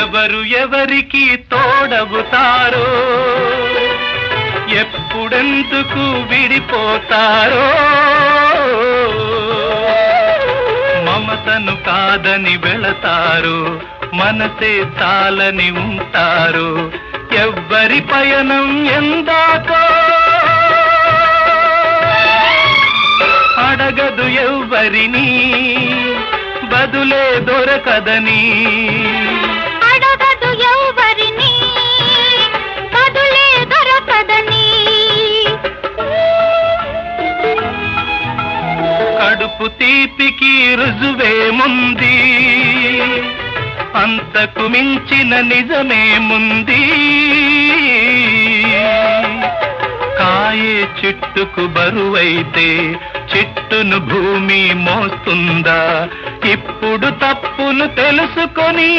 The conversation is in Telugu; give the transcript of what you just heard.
ఎవరు ఎవరికి తోడవుతారో, ఎప్పుడెందుకు విడిపోతారో, మమతను కాదని వెళతారు, మనసే చాలని ఉంటారు. ఎవ్వరి పయనం ఎందాకో అడగదు ఎవ్వరిని, బదులే దొరకదని. అడగదు ఎవ్వరిని, బదులే దొరకదని. కడుపు తీపికి రుజువేముంది, అంతకు మించిన నిజమేముంది. కాయే చెట్టుకు బరువైతే చెట్టును భూమి మోస్తుందా? ఇప్పుడు తప్పును తెలుసుకొని